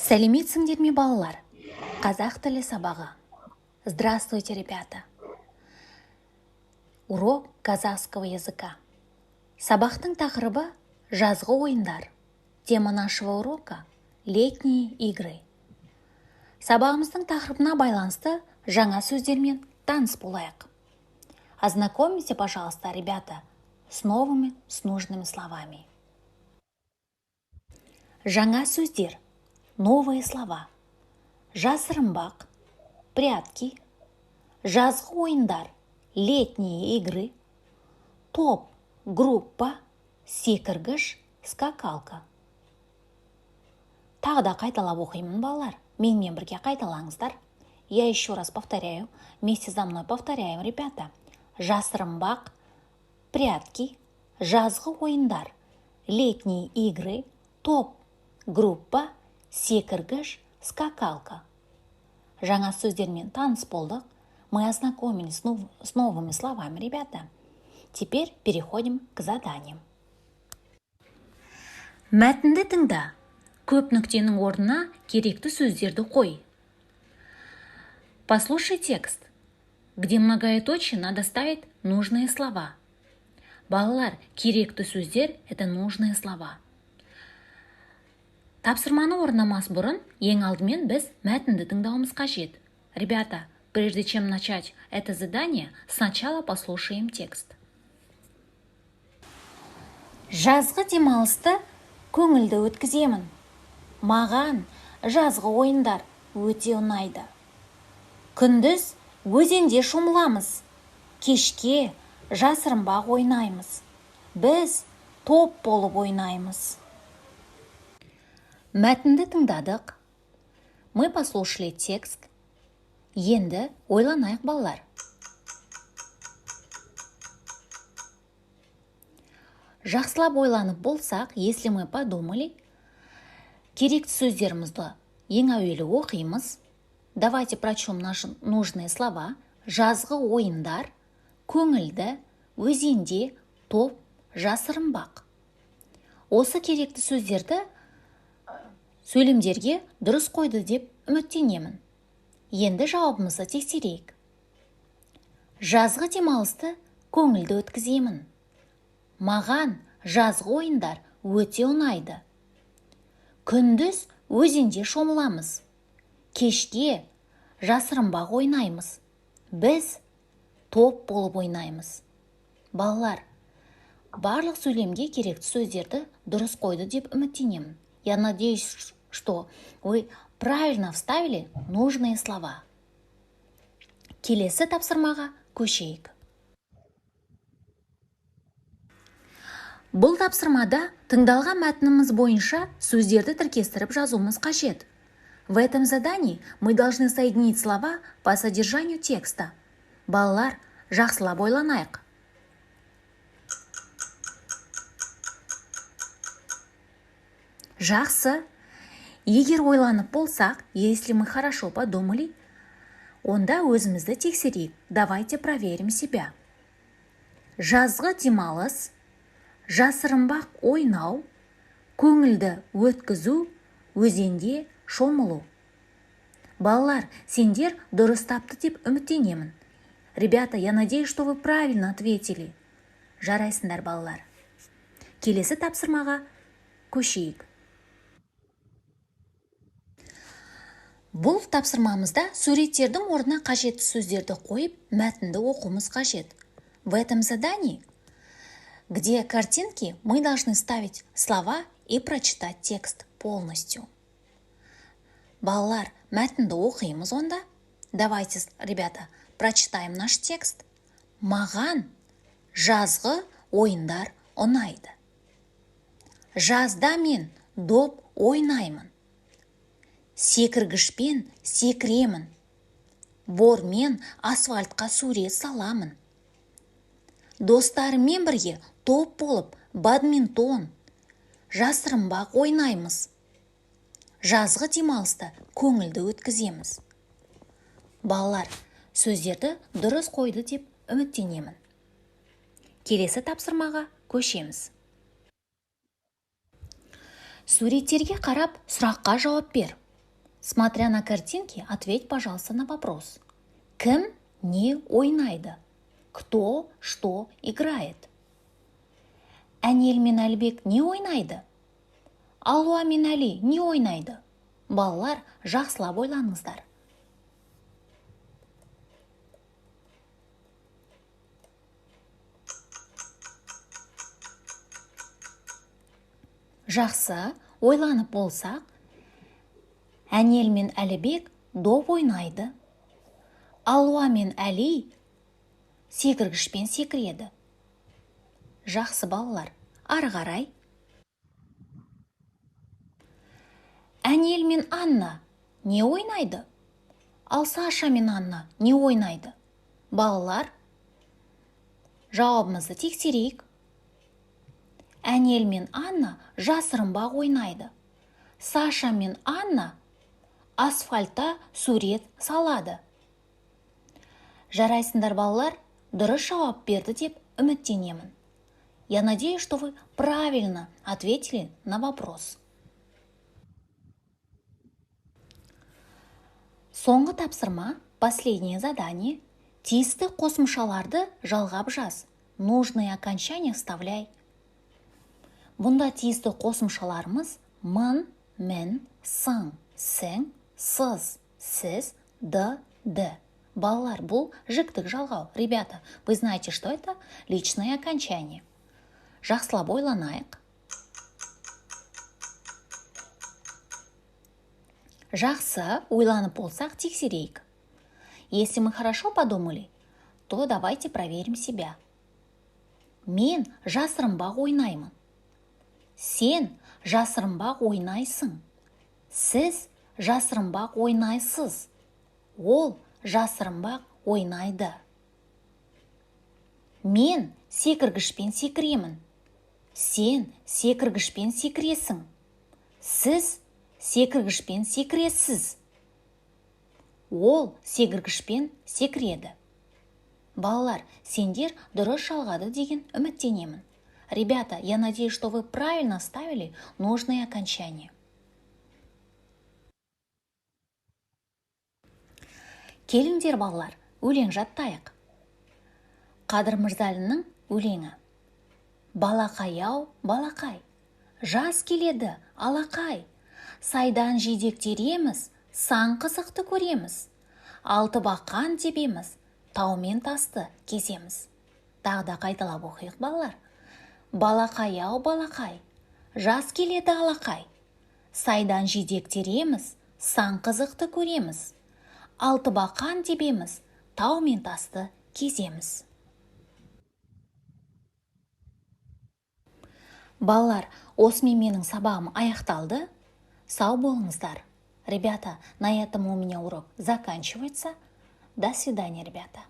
Сәлеметсіңдер ме, балалар? Қазақ тілі сабағы. Здравствуйте, ребята. Урок казахского языка. Сабақтың тақырыбы жазғы ойындар. Тема нашего урока – летние игры. Сабағымыздың тақырыбына байланысты жаңа сөздермен таныс болайық. Ознакомьтесь, пожалуйста, ребята, с нужными словами. Жаңа сөздер. Новые слова. Жасырынбақ, прятки, жазғы ойындар, летние игры, топ, группа, секіргіш, скакалка. Тағы да қайталап оқимын, балалар. Менімен бірге қайталаңыздар. Я еще раз повторяю. Вместе за мной повторяем, ребята. Жасырынбақ, прятки, жазғы ойындар, летние игры, топ, группа, секіргіш, скакалка. Жаңа сөздермен таныс болдық. Мы ознакомились с новыми словами, ребята. Теперь переходим к заданиям. Мәтінді тыңда. Көп нүктенің орнына керекті сөздерді қой. Послушай текст. Где многоеточие, надо ставить нужные слова. Балалар, керекті сөздер – это нужные слова. Тапсырманы орындамас бұрын, ең алдымен біз мәтінді тыңдауымыз қажет. Ребята, прежде чем начать это задание, сначала послушаем текст. Жазғы демалысты көңілді өткіземін. Маған жазғы ойындар өте ұнайды. Күндіз өзенде шомыламыз. Кешке жасырынбақ ойнаймыз. Біз топ болып ойнаймыз. Мәтінді тыңдадық. Мы послушали текст. Енді ойланайық, балалар. Жақсылап ойланып болсақ, если мы подумали, керекті сөздерімізді ең әуелі оқимыз. Давайте прочтем наши нужные слова. Жазғы ойындар, көңілді, өзенде, топ, жасырынбақ. Осы керекті сөздерді сөйлемдерге дұрыс қойды деп үміттенемін. Енді жауабымызды тексерейік. Жазғы демалысты көңілді өткіземін. Маған жазғы ойындар өте ұнайды. Күндіз өзенде шомыламыз. Кешке жасырынбақ ойнаймыз. Біз топ болып ойнаймыз. Балалар, барлық сөйлемге керекті сөздерді дұрыс қойды деп үміттенемін. Я надеюсь, что вы правильно вставили нужные слова. Келесі тапсырмаға көшейік. Бұл тапсырмада тыңдалған мәтініміз бойынша сөздерді тіркестіріп жазуымыз қажет. В этом задании мы должны соединить слова по содержанию текста. Балалар, жақсылап ойланайық. Жақсы. Егер ойланып болсақ, если мы хорошо подумали, онда өзімізді тексерейік. Давайте проверим себя. Жазғы демалыс, жасырынбақ ойнау, көңілді өткізу, өзенде шомылу. Балалар, сендер дұрыс тапты деп үміттенемін. Ребята, я надеюсь, что вы правильно ответили. Жарайсыңдар, балалар. Келесі тапсырмаға көшейік. Бұл тапсырмамызда суреттердің орнына қажетті сөздерді қойып, мәтінді оқуымыз қажет. В этом задании, где картинки, мы должны ставить слова и прочитать текст полностью. Балалар, мәтінді оқимыз онда. Давайте, ребята, прочитаем наш текст. Маған жазғы ойындар ұнайды. Жазда мен доп ойнаймын. Секіргішпен секіремін. Бормен асфальтқа сурет саламын. Достарыммен бірге топ болып бадминтон, жасырынбақ ойнаймыз. Жазғы демалысты көңілді өткіземіз. Балалар, сөздерді дұрыс қойды деп үміттенемін. Келесі тапсырмаға көшеміз. Суреттерге қарап сұраққа жауап бер. Смотря на картинки, ответь, пожалуйста, на вопрос. Кім не ойнайды? Кто что играет? Әнел мен Әлбек не ойнайды? Алуа мен Әли не ойнайды? Балалар, жақсылап ойланыңыздар. Жақсы, ойланып болсақ, Әнел мен Әлібек доп ойнайды. Алуа мен Әли секіргішпен секіреді. Жақсы балалар, ары қарай. Әнел мен Анна не ойнайды? Ал Саша мен Анна не ойнайды? Балалар, жауабымызды тексерейік. Әнел мен Анна жасырынбақ ойнайды. Саша мен Анна асфальтта сурет салады. Жарайсыңдар балалар, дұрыс жауап берді деп үміттенемін. Я надеюсь, что вы правильно ответили на вопрос. Соңғы тапсырма, последнее задание. Тиісті қосымшаларды жалғап жаз. Нужное окончание вставляй. Бұнда тиісті қосымшаларымыз мын, мін, сын, сің, сыз, сіз, ды. Балалар, бұл жіктік жалғау. Ребята, вы знаете, что это личное окончание. Жақсылап ойланайық. Жақсы, ойланып болсақ тексерейік. Если мы хорошо подумали, то давайте проверим себя. Мен жасырынбақ ойнаймын. Сен жасырынбақ ойнайсың. Сіз жасырынбақ ойнайсыз. Ол жасырынбақ ойнайды. Мен секіргішпен секіремін. Сен секіргішпен секіресің. Сіз секіргішпен секіресіз. Ол секіргішпен секіреді. Балалар, сендер дұрыс жалғады деген үміттенемін. Ребята, я надеюсь, что вы правильно ставили нужные окончания. Келіңдер балалар, өлең жаттайық. Қадыр Мырзалиннің өлеңі. Балақай-ау, балақай, жаз келеді, алақай. Сайдан жидек тереміз, сан қызықты көреміз. Алты бақан тебеміз, таумен тасты кеземіз. Тағы да қайталап оқиық балалар. Балақай-ау, балақай, жаз келеді, алақай. Сайдан жидек тереміз, сан қызықты көреміз. Алты бақан тебеміз, таумен тасты кеземіз. Балалар, осымен менің сабағым аяқталды. Сау болыңыздар. Ребята, на этом у меня урок заканчивается. До свидания, ребята.